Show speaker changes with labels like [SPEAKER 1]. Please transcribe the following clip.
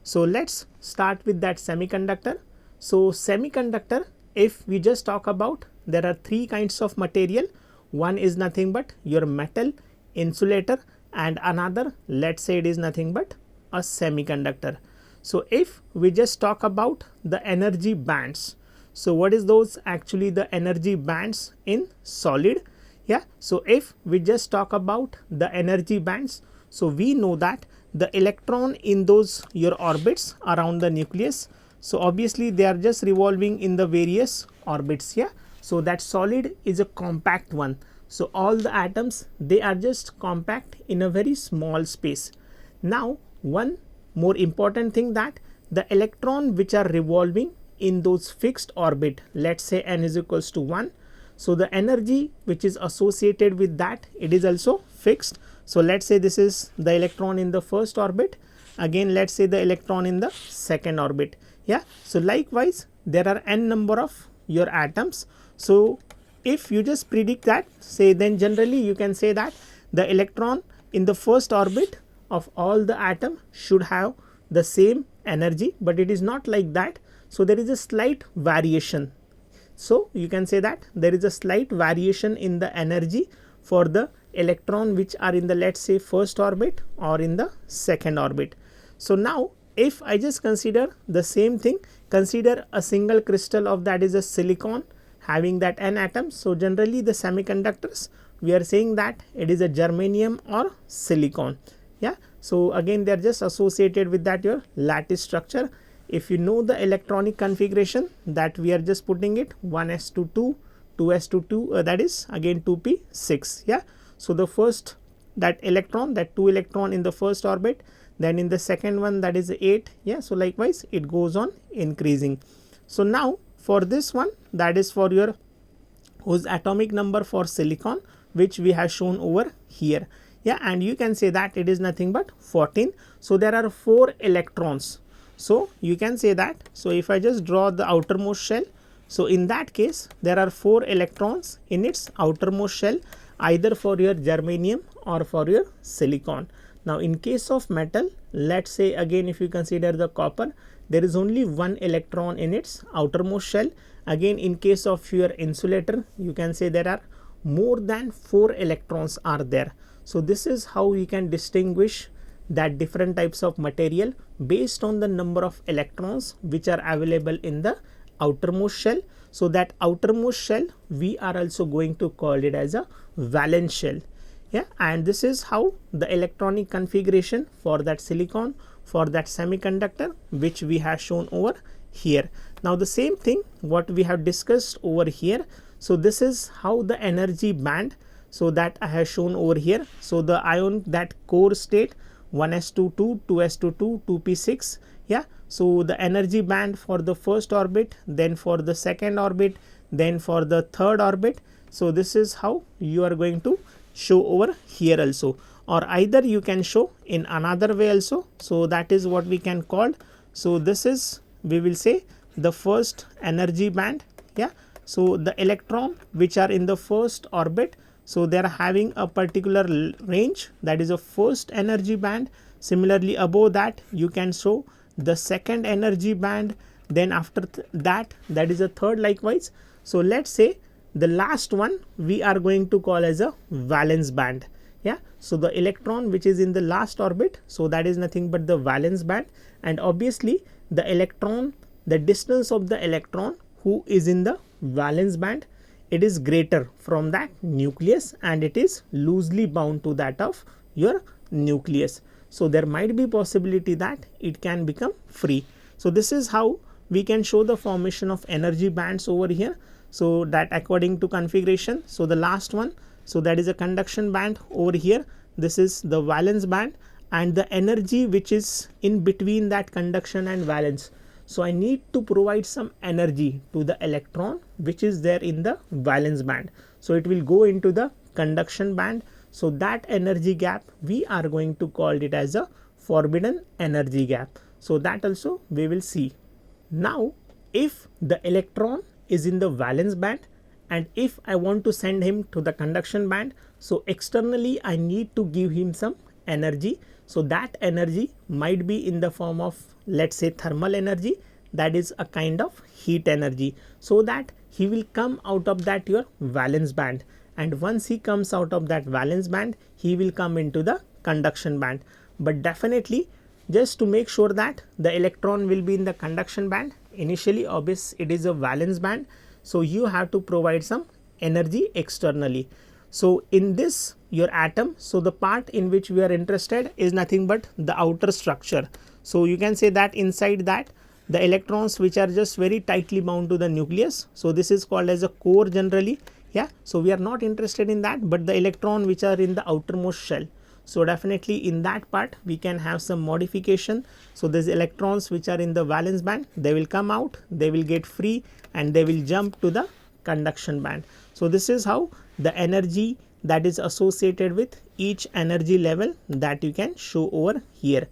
[SPEAKER 1] So let's start with that semiconductor. So semiconductor, if we just talk about, there are three kinds of material. One is nothing but your metal, insulator, and another, let's say it is nothing but a semiconductor. So if we just talk about the energy bands, so what is those actually the energy bands in solid? Yeah, so if we just talk about the energy bands, so we know that the electron in those your orbits around the nucleus, so obviously they are just revolving in the various orbits. Yeah, so that solid is a compact one, so all the atoms, they are just compact in a very small space. Now one more important thing, that the electron which are revolving in those fixed orbit, let's say n is equals to 1, so the energy which is associated with that, it is also fixed. So let's say this is the electron in the first orbit, again let's say the electron in the second orbit. Yeah, so likewise there are n number of your atoms. So if you just predict that, say, then generally you can say that the electron in the first orbit of all the atom should have the same energy, but it is not like that. So there is a slight variation. So you can say that there is a slight variation in the energy for the electron which are in the, let's say, first orbit or in the second orbit. So now if I just consider the same thing, consider a single crystal of that is a silicon having that n atoms. So generally the semiconductors, we are saying that it is a germanium or silicon. Yeah, so again they are just associated with that your lattice structure. If you know the electronic configuration, that we are just putting it 1s2 2s2 that is again 2p6. Yeah, so the first, that electron, that 2 electron in the first orbit, then in the second one that is 8. Yeah, so likewise it goes on increasing. So now for this one, that is for your whose atomic number for silicon, which we have shown over here. Yeah, and you can say that it is nothing but 14. So there are 4 electrons. So you can say that, so if I just draw the outermost shell, so in that case there are 4 electrons in its outermost shell, either for your germanium or for your silicon. Now in case of metal, let's say again if you consider the copper, there is only 1 electron in its outermost shell. Again in case of your insulator, you can say there are more than 4 electrons are there. So this is how we can distinguish that different types of material based on the number of electrons which are available in the outermost shell. So that outermost shell, we are also going to call it as a valence shell. Yeah, and this is how the electronic configuration for that silicon, for that semiconductor, which we have shown over here. Now the same thing what we have discussed over here. So this is how the energy band, so that I have shown over here. So the ion, that core state 1s22 2s22 2p6. Yeah, so the energy band for the first orbit, then for the second orbit, then for the third orbit. So this is how you are going to show over here also, or either you can show in another way also. So that is what we can call, so this is, we will say, the first energy band. Yeah, so the electron which are in the first orbit, so they are having a particular range, that is a first energy band. Similarly above that you can show the second energy band, then after that is a third, likewise. So let's say the last one we are going to call as a valence band. Yeah, so the electron which is in the last orbit, so that is nothing but the valence band. And obviously the electron, the distance of the electron who is in the valence band, it is greater from that nucleus and it is loosely bound to that of your nucleus. So there might be possibility that it can become free. So this is how we can show the formation of energy bands over here. So that according to configuration, so the last one, so that is a conduction band over here, this is the valence band, and the energy which is in between that conduction and valence. So I need to provide some energy to the electron which is there in the valence band. So it will go into the conduction band. So that energy gap, we are going to call it as a forbidden energy gap. So that also we will see. Now if the electron is in the valence band and if I want to send him to the conduction band, so externally I need to give him some energy. So that energy might be in the form of, let's say, thermal energy, that is a kind of heat energy, so that he will come out of that your valence band, and once he comes out of that valence band, he will come into the conduction band. But definitely, just to make sure that the electron will be in the conduction band, initially obvious it is a valence band, so you have to provide some energy externally. So in this your atom, so the part in which we are interested is nothing but the outer structure. So you can say that inside that the electrons which are just very tightly bound to the nucleus, so this is called as a core generally. Yeah, so we are not interested in that, but the electron which are in the outermost shell, so definitely in that part we can have some modification. So these electrons which are in the valence band, they will come out, they will get free, and they will jump to the conduction band. So this is how the energy that is associated with each energy level that you can show over here.